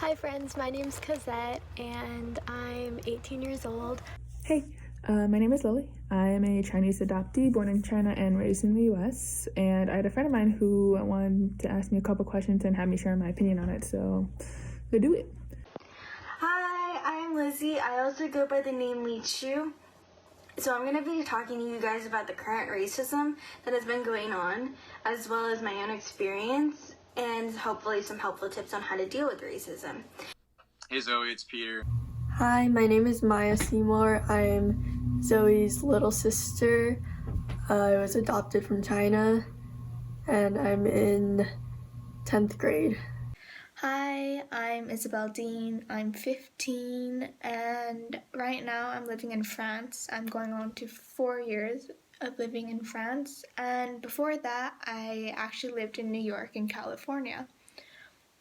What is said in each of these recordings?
Hi friends, my name's Cosette and I'm 18 years old. Hey, my name is Lili. I am a Chinese adoptee born in China and raised in the US. And I had a friend of mine who wanted to ask me a couple questions and have me share my opinion on it, so go do it. Hi, I'm Lizzy. I also go by the name Lichu. So I'm going to be talking to you guys about the current racism that has been going on, as well as my own experience, and hopefully some helpful tips on how to deal with racism. Hey Zoe, it's Peter. Hi, my name is Zoe Seymore. I'm Zoe's little sister. I was adopted from China, and I'm in 10th grade. Hi, I'm Isabelle Dean. I'm 15 and right now I'm living in France. I'm going on to 4 years of living in France, and before that I actually lived in New York and California.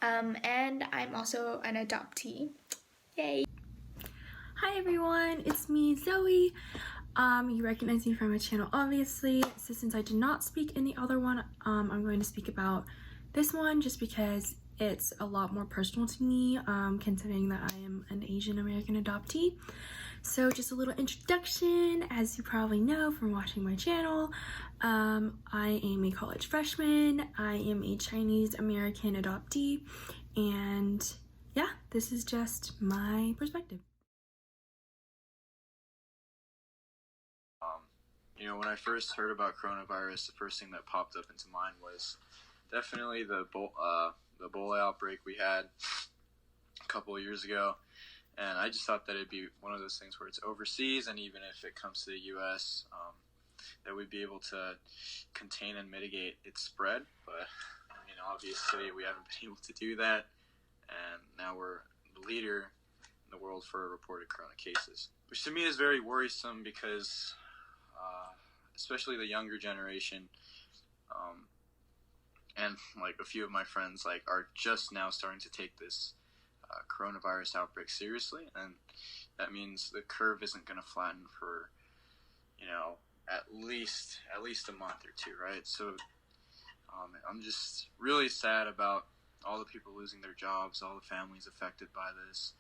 And I'm also an adoptee. Yay! Hi everyone, it's me, Zoe. You recognize me from my channel obviously, so since I did not speak in the other one, I'm going to speak about this one just because it's a lot more personal to me, considering that I am an Asian American adoptee. So just a little introduction. As you probably know from watching my channel, I am a college freshman. I am a Chinese American adoptee, and yeah, this is just my perspective. When I first heard about coronavirus, the first thing that popped up into mind was definitely the Ebola outbreak we had a couple of years ago. And I just thought that it'd be one of those things where it's overseas, and even if it comes to the U.S., that we'd be able to contain and mitigate its spread. But, obviously we haven't been able to do that, and now we're the leader in the world for reported corona cases, which to me is very worrisome because especially the younger generation, and like a few of my friends are just now starting to take this coronavirus outbreak seriously, and that means the curve isn't going to flatten for at least a month or two, right? So I'm just really sad about all the people losing their jobs, all the families affected by this.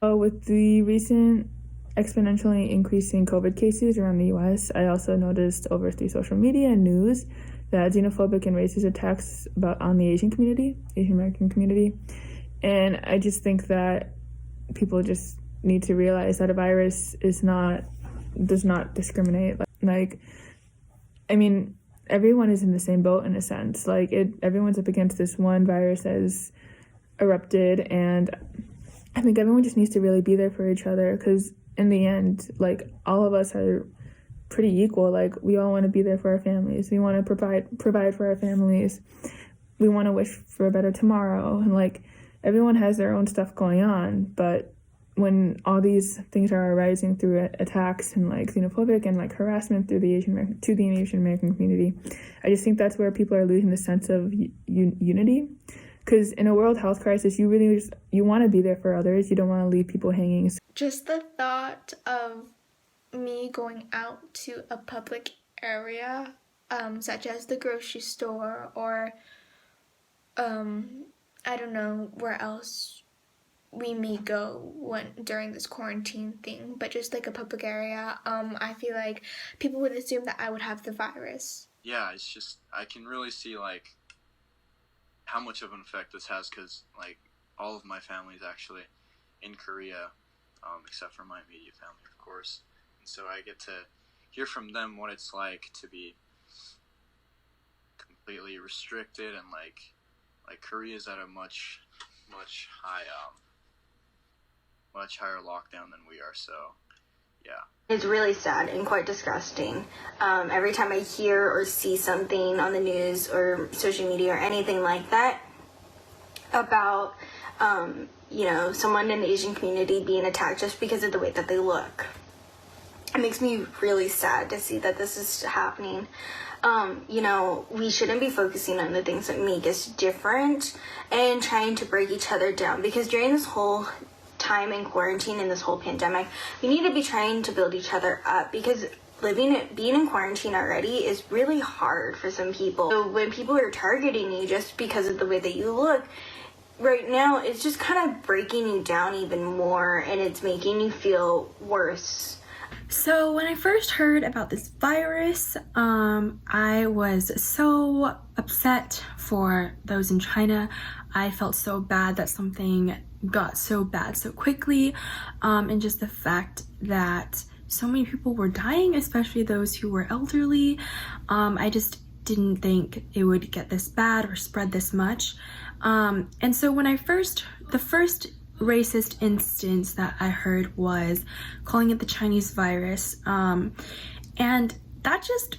With the recent exponentially increasing COVID cases around the US, I also noticed over through social media and news that xenophobic and racist attacks on the Asian American community. And I just think that people just need to realize that a virus does not discriminate. Everyone is in the same boat in a sense. Everyone's up against this one virus that has erupted, and I think everyone just needs to really be there for each other, because in the end, all of us are pretty equal. We all want to be there for our families. We want to provide for our families. We want to wish for a better tomorrow, and everyone has their own stuff going on. But when all these things are arising through attacks and xenophobic and harassment through the Asian American community, I just think that's where people are losing the sense of unity. Because in a world health crisis, you really you want to be there for others. You don't want to leave people hanging. Just the thought of me going out to a public area, such as the grocery store or I don't know where else we may go during this quarantine thing, but just a public area, I feel like people would assume that I would have the virus. Yeah, it's just, I can really see how much of an effect this has, because all of my family is actually in Korea, except for my immediate family, of course. And so I get to hear from them what it's like to be completely restricted, and Korea's at a much higher lockdown than we are. So yeah, It's really sad and quite disgusting. Every time I hear or see something on the news or social media or anything like that about someone in the Asian community being attacked just because of the way that they look, it makes me really sad to see that this is happening. We shouldn't be focusing on the things that make us different and trying to break each other down, because during this whole time in quarantine and this whole pandemic, we need to be trying to build each other up, because being in quarantine already is really hard for some people. So when people are targeting you just because of the way that you look, right now it's just kind of breaking you down even more, and it's making you feel worse. So when I first heard about this virus, I was so upset for those in China. I felt so bad that something got so bad so quickly, and just the fact that so many people were dying, especially those who were elderly. I just didn't think it would get this bad or spread this much. And so when the first racist instance that I heard was calling it the Chinese virus, and that just,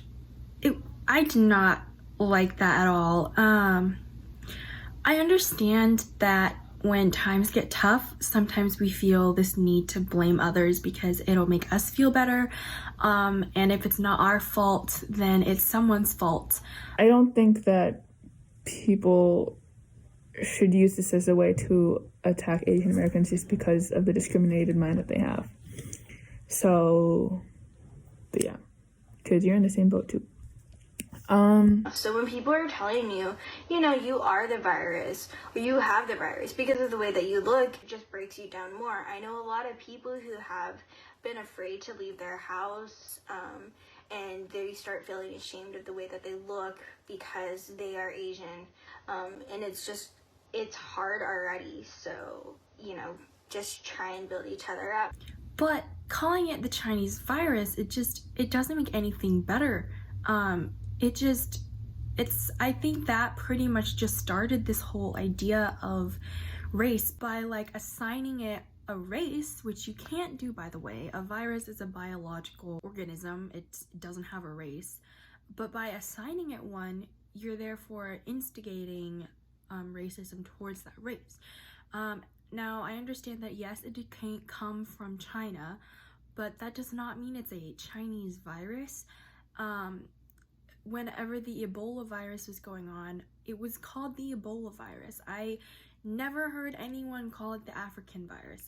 I did not like that at all. I understand that when times get tough, sometimes we feel this need to blame others because it'll make us feel better, and if it's not our fault, then it's someone's fault. I don't think that people should use this as a way to attack Asian Americans just because of the discriminated mind that they have. So, but yeah, because you're in the same boat too. So when people are telling you, you know, you are the virus, or you have the virus because of the way that you look, it just breaks you down more. I know a lot of people who have been afraid to leave their house, and they start feeling ashamed of the way that they look because they are Asian, and it's hard already. So, you know, just try and build each other up. But calling it the Chinese virus, it doesn't make anything better. I think that pretty much just started this whole idea of race by like assigning it a race, which you can't do, by the way. A virus is a biological organism. It doesn't have a race. But by assigning it one, you're therefore instigating racism towards that race. Now, I understand that yes, it can't come from China, but that does not mean it's a Chinese virus. Whenever the Ebola virus was going on, it was called the Ebola virus. I never heard anyone call it the African virus.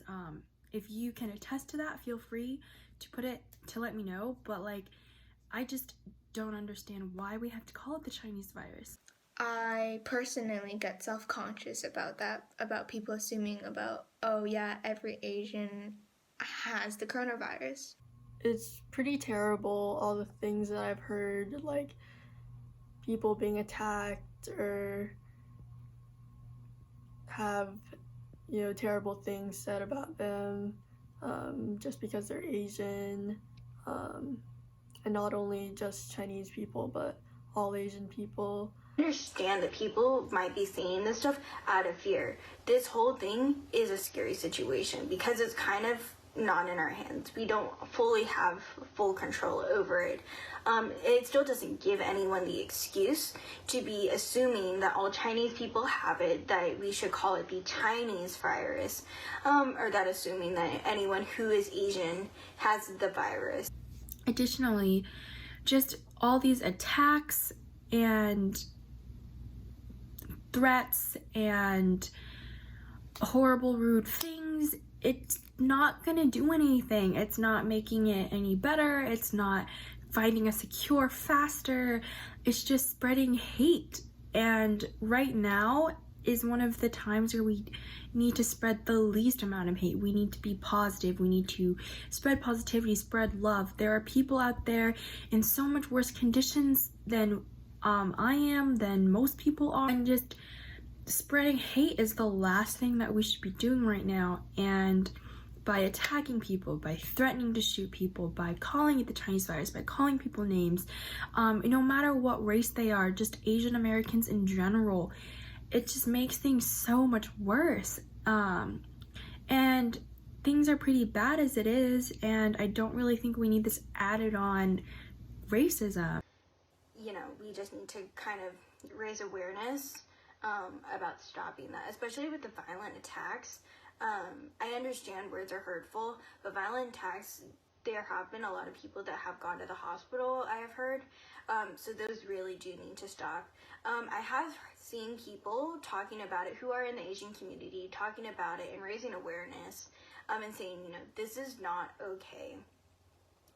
If you can attest to that, feel free to let me know, but like, I just don't understand why we have to call it the Chinese virus. I personally get self-conscious about that, about people assuming about, oh yeah, every Asian has the coronavirus. It's pretty terrible, all the things that I've heard, like people being attacked or have, you know, terrible things said about them just because they're Asian, and not only just Chinese people, but all Asian people. I understand that people might be saying this stuff out of fear. This whole thing is a scary situation because it's kind of not in our hands. We don't fully have full control over it. It still doesn't give anyone the excuse to be assuming that all Chinese people have it, that we should call it the Chinese virus, or that assuming that anyone who is Asian has the virus. Additionally, just all these attacks and threats and horrible, rude things, it's not gonna do anything. It's not making it any better. It's not finding us a cure faster. It's just spreading hate. And right now is one of the times where we need to spread the least amount of hate. We need to be positive. We need to spread positivity, spread love. There are people out there in so much worse conditions than I am, than most people are, and just spreading hate is the last thing that we should be doing right now. And by attacking people, by threatening to shoot people, by calling it the Chinese virus, by calling people names, no matter what race they are, just Asian Americans in general, it just makes things so much worse. And things are pretty bad as it is, and I don't really think we need this added on racism. You know, we just need to kind of raise awareness about stopping that, especially with the violent attacks. I understand words are hurtful, but violent attacks, there have been a lot of people that have gone to the hospital, I have heard. So those really do need to stop. I have seen people talking about it who are in the Asian community, talking about it and raising awareness, and saying, you know, this is not okay.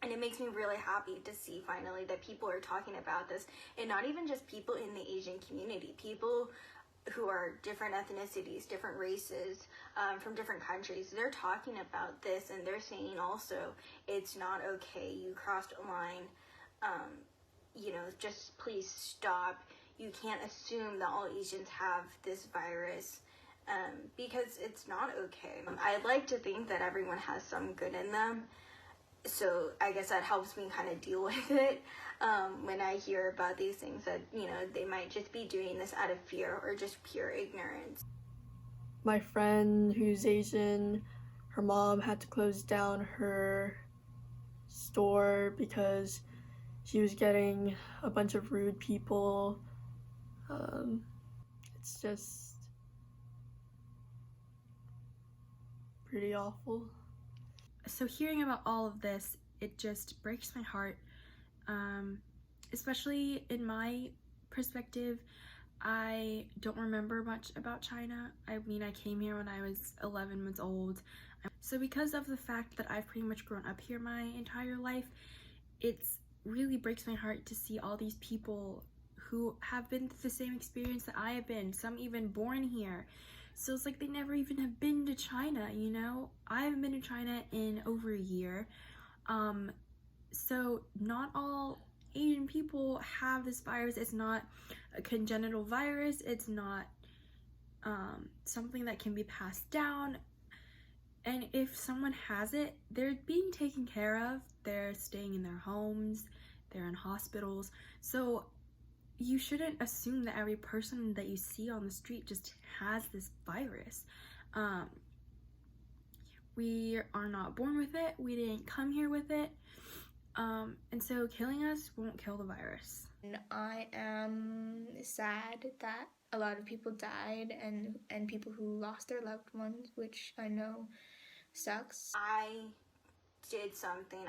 And it makes me really happy to see finally that people are talking about this, and not even just people in the Asian community, people who are different ethnicities, different races, from different countries, they're talking about this, and they're saying also it's not okay, you crossed a line, just please stop. You can't assume that all Asians have this virus, because it's not okay. I'd like to think that everyone has some good in them, so I guess that helps me kind of deal with it when I hear about these things, that they might just be doing this out of fear or just pure ignorance. My friend who's Asian, her mom had to close down her store because she was getting a bunch of rude people. It's just pretty awful. So hearing about all of this, it just breaks my heart. Especially in my perspective, I don't remember much about China. I mean, I came here when I was 11 months old. So because of the fact that I've pretty much grown up here my entire life, it's really breaks my heart to see all these people who have been through the same experience that I have been, some even born here. So it's like they never even have been to China, I haven't been to China in over a year. So not all Asian people have this virus. It's not a congenital virus. It's not something that can be passed down. And if someone has it, they're being taken care of. They're staying in their homes. They're in hospitals. So you shouldn't assume that every person that you see on the street just has this virus. We are not born with it. We didn't come here with it. And so killing us won't kill the virus. I am sad that a lot of people died and people who lost their loved ones, which I know sucks. I said something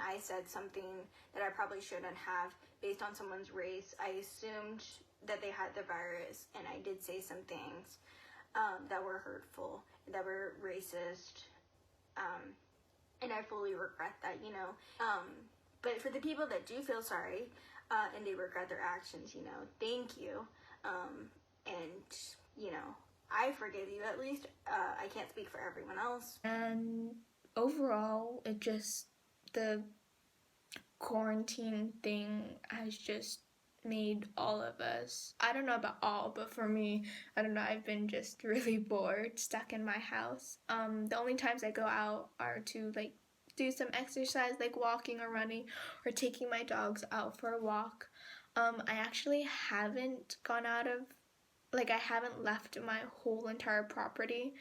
that I probably shouldn't have based on someone's race. I assumed that they had the virus, and I did say some things that were hurtful, that were racist, and I fully regret that, But for the people that do feel sorry and they regret their actions, thank you. And, I forgive you at least. I can't speak for everyone else. And overall, the quarantine thing has just made all of us, I don't know about all, but for me, I don't know, I've been just really bored, stuck in my house. The only times I go out are to do some exercise, like walking or running or taking my dogs out for a walk. I actually haven't I haven't left my whole entire property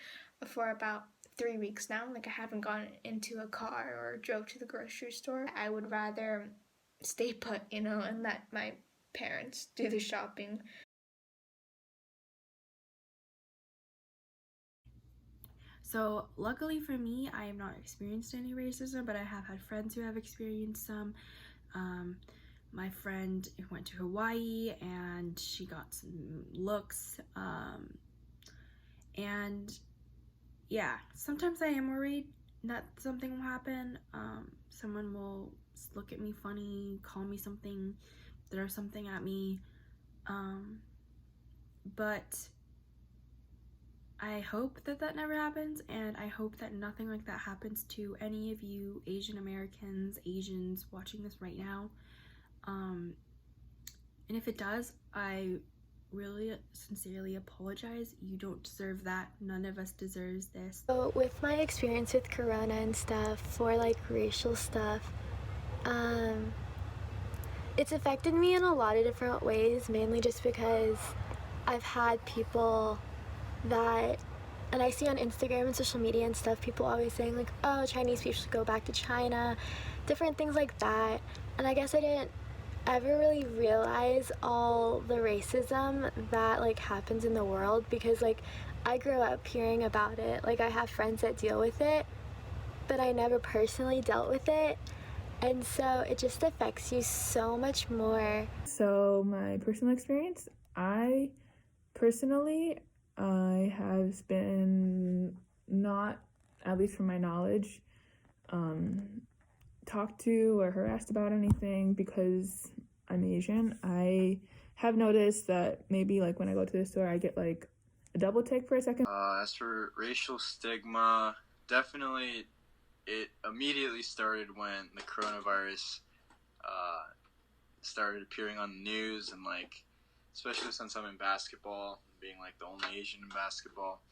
for about 3 weeks now. I haven't gone into a car or drove to the grocery store. I would rather stay put, and let my parents do the shopping. So luckily for me, I have not experienced any racism, but I have had friends who have experienced some. My friend went to Hawaii and she got some looks. And yeah, sometimes I am worried that something will happen. Someone will look at me funny, call me something, throw something at me. But I hope that never happens, and I hope that nothing like that happens to any of you Asian Americans, Asians watching this right now. And if it does, I really sincerely apologize. You don't deserve that. None of us deserves this. So with my experience with Corona and stuff, for racial stuff, it's affected me in a lot of different ways, mainly just because I've had people that, and I see on Instagram and social media and stuff, people always saying oh, Chinese people should go back to China, different things like that. And I guess I didn't ever really realize all the racism that happens in the world, because I grew up hearing about it. I have friends that deal with it, but I never personally dealt with it, and so it just affects you so much more. So my personal experience, I have been not, at least from my knowledge, talked to or harassed about anything because I'm Asian. I have noticed that maybe when I go to the store, I get a double take for a second? As for racial stigma, definitely it immediately started when the coronavirus started appearing on the news, and like, especially since I'm in basketball, being like the only Asian in basketball,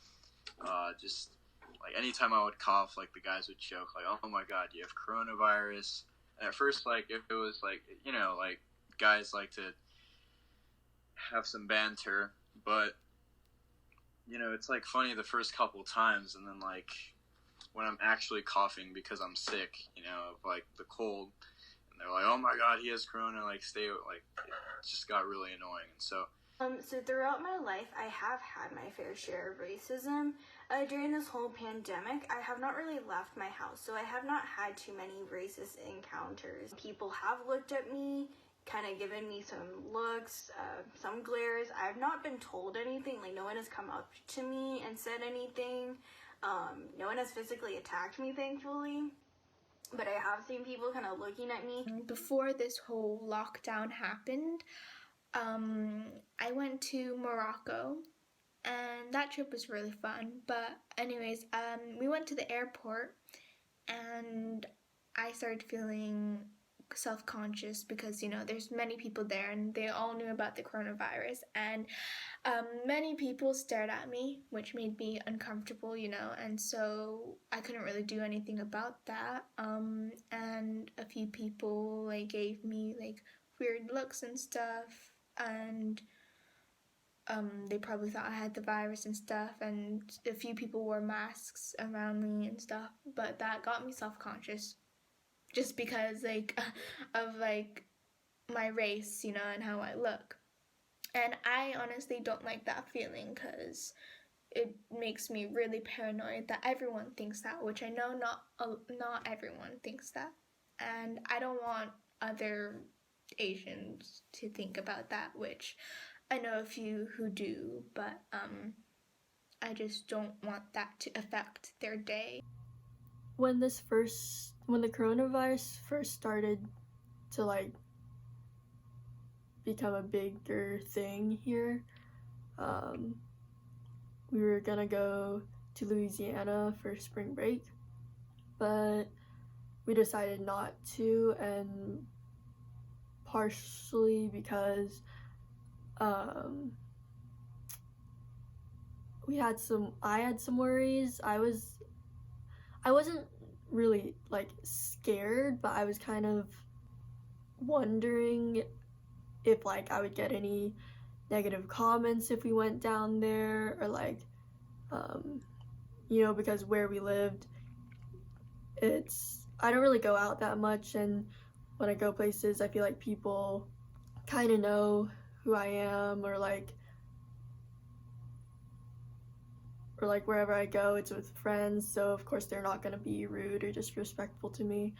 just like anytime I would cough, like the guys would joke like, "Oh my God, you have coronavirus." And at first, like it was like, you know, like guys like to have some banter, but you know, it's like funny the first couple times, and then like when I'm actually coughing because I'm sick, you know, of like the cold, and they're like, "Oh my God, he has corona!" Like, stay, like, it just got really annoying, and so. So throughout my life, I have had my fair share of racism. During this whole pandemic, I have not really left my house, so I have not had too many racist encounters. People have looked at me, kind of given me some looks, some glares. I have not been told anything, like no one has come up to me and said anything. No one has physically attacked me, thankfully. But I have seen people kind of looking at me. Before this whole lockdown happened, I went to Morocco, and that trip was really fun. But anyways, we went to the airport, and I started feeling self-conscious because, you know, there's many people there and they all knew about the coronavirus, and many people stared at me, which made me uncomfortable, you know, and so I couldn't really do anything about that. And a few people like gave me like weird looks and stuff, and they probably thought I had the virus and stuff, and a few people wore masks around me and stuff, but that got me self-conscious just because like of like my race, you know, and how I look. And I honestly don't like that feeling because it makes me really paranoid that everyone thinks that, which I know not everyone thinks that. And I don't want other Asians to think about that, which I know a few who do, but I just don't want that to affect their day. When the coronavirus first started to like become a bigger thing here, we were gonna go to Louisiana for spring break, but we decided not to, and partially because I had some worries. I wasn't really like scared, but I was kind of wondering if like I would get any negative comments if we went down there, or like you know, because where we lived, I don't really go out that much, and when I go places I feel like people kind of know who I am, or like wherever I go it's with friends, so of course they're not going to be rude or disrespectful to me.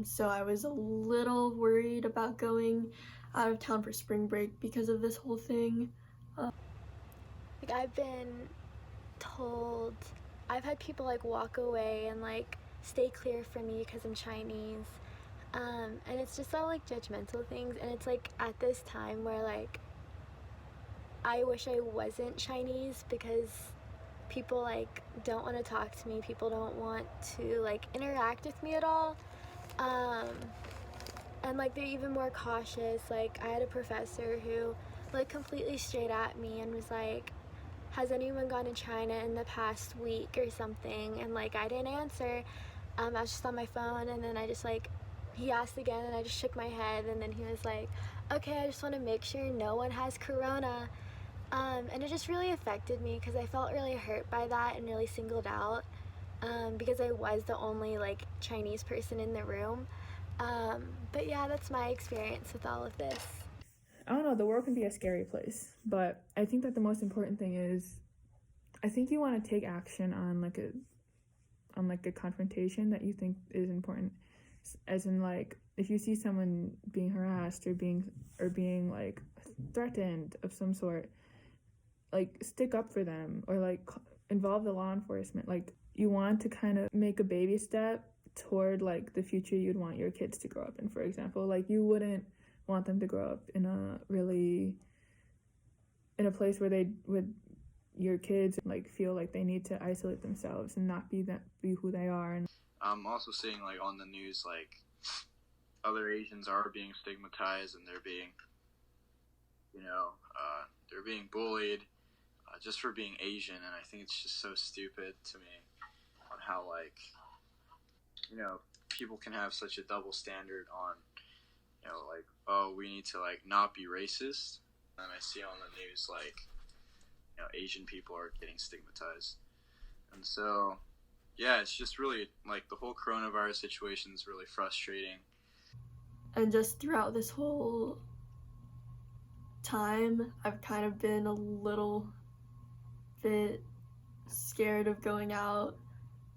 So I was a little worried about going out of town for spring break because of this whole thing. Like, I've been told, I've had people like walk away and like stay clear from me because I'm Chinese. And it's just all like judgmental things, and it's like at this time where like I wish I wasn't Chinese because people like don't want to talk to me, people don't want to like interact with me at all. And like they're even more cautious. Like I had a professor who like completely straight at me and was like, "Has anyone gone to China in the past week or something?" And like I didn't answer. I was just on my phone, and then I just like, he asked again and I just shook my head, and then he was like, "Okay, I just want to make sure no one has corona." And it just really affected me because I felt really hurt by that and really singled out, because I was the only like Chinese person in the room. But yeah, that's my experience with all of this. I don't know, the world can be a scary place, but I think that the most important thing is, I think you want to take action on like a confrontation that you think is important, as in like if you see someone being harassed or being like threatened of some sort, like stick up for them, or like involve the law enforcement. Like you want to kind of make a baby step toward like the future you'd want your kids to grow up in. For example, like you wouldn't want them to grow up in a place where they would your kids like feel like they need to isolate themselves and not be who they are. And I'm also seeing like on the news like other Asians are being stigmatized and they're being, they're being bullied just for being Asian, and I think it's just so stupid to me on how like people can have such a double standard on like, oh, we need to like not be racist, and I see on the news like Asian people are getting stigmatized, and so yeah, it's just really like the whole coronavirus situation is really frustrating. And just throughout this whole time, I've kind of been a little bit scared of going out,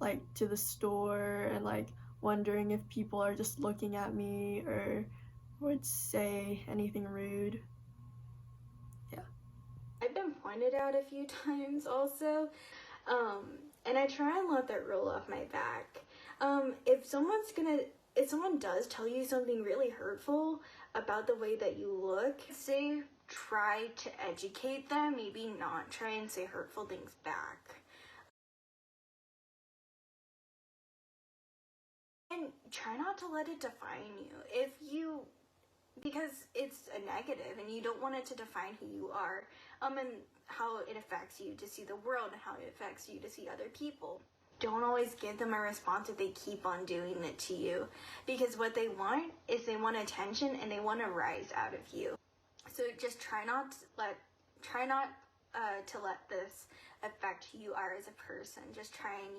like to the store, and like wondering if people are just looking at me or would say anything rude. Yeah. I've been pointed out a few times also, and I try and let that roll off my back. If someone does tell you something really hurtful about the way that you look, say try to educate them, maybe not try and say hurtful things back. And try not to let it define you. Because it's a negative and you don't want it to define who you are, and how it affects you to see the world and how it affects you to see other people. Don't always give them a response if they keep on doing it to you, because what they want is they want attention and they want to rise out of you. So just try not to let this affect who you are as a person. Just try and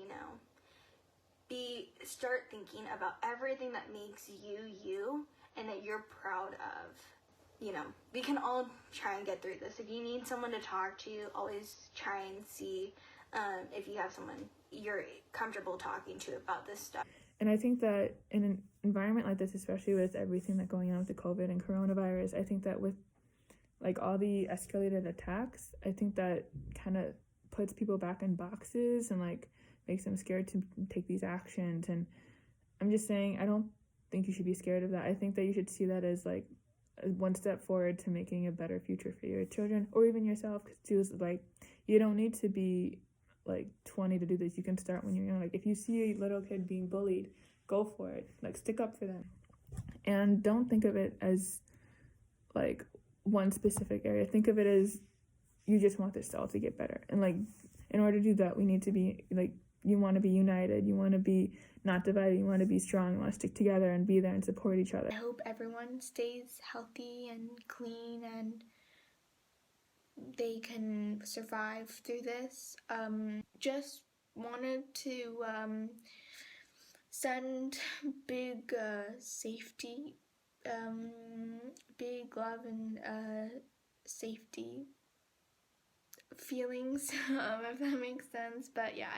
start thinking about everything that makes you you and that you're proud of. We can all try and get through this. If you need someone to talk to, always try and see if you have someone you're comfortable talking to about this stuff. And I think that in an environment like this, especially with everything that's going on with the COVID and coronavirus, I think that with like all the escalated attacks, I think that kind of puts people back in boxes and like makes them scared to take these actions. And I'm just saying, I don't think you should be scared of that. I think that you should see that as like one step forward to making a better future for your children or even yourself, because like you don't need to be like 20 to do this. You can start when you're young. Like if you see a little kid being bullied, go for it. Like stick up for them, and don't think of it as like one specific area. Think of it as you just want this all to get better, and like in order to do that, we need to be like, you want to be united, you want to be not divided, you want to be strong, you want to stick together and be there and support each other. I hope everyone stays healthy and clean and they can survive through this. Just wanted to send big safety, big love and safety feelings, if that makes sense. But yeah,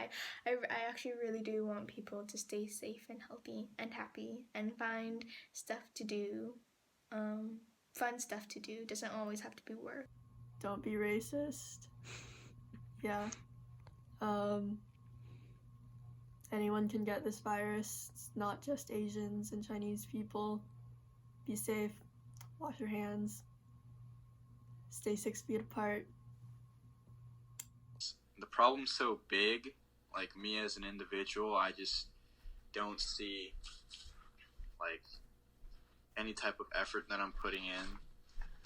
I actually really do want people to stay safe and healthy and happy and find stuff to do, fun stuff to do. It doesn't always have to be work. Don't be racist. Yeah. Anyone can get this virus. It's not just Asians and Chinese people. Be safe. Wash your hands. Stay 6 feet apart. The problem's so big, like me as an individual, I just don't see like any type of effort that I'm putting in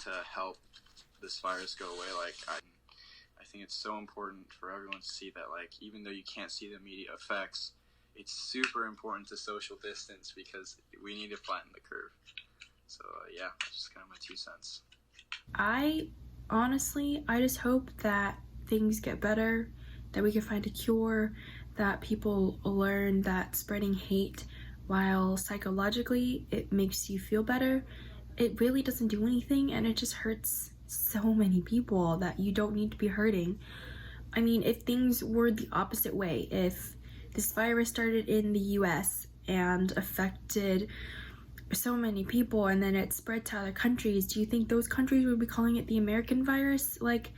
to help this virus go away. Like I think it's so important for everyone to see that, like, even though you can't see the immediate effects, it's super important to social distance because we need to flatten the curve. So yeah, that's just kind of my 2 cents. I just hope that things get better, that we can find a cure, that people learn that spreading hate, while psychologically it makes you feel better, it really doesn't do anything, and it just hurts so many people that you don't need to be hurting. I mean, if things were the opposite way, if this virus started in the US and affected so many people and then it spread to other countries, do you think those countries would be calling it the American virus? Like,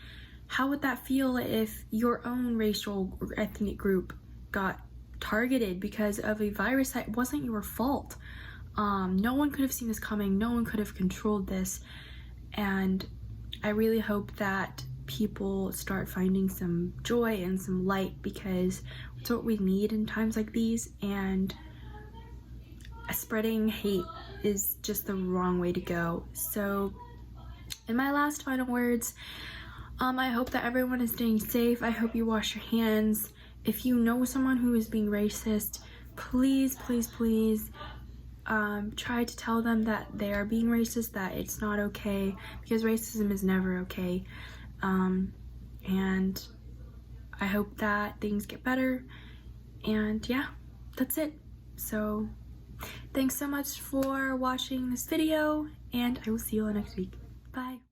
how would that feel if your own racial or ethnic group got targeted because of a virus that wasn't your fault? No one could have seen this coming. No one could have controlled this. And I really hope that people start finding some joy and some light, because it's what we need in times like these, and spreading hate is just the wrong way to go. So in my last final words, I hope that everyone is staying safe. I hope you wash your hands. If you know someone who is being racist, please, please, please try to tell them that they are being racist, that it's not okay, because racism is never okay. And I hope that things get better. And yeah, that's it. So thanks so much for watching this video, and I will see you all next week. Bye.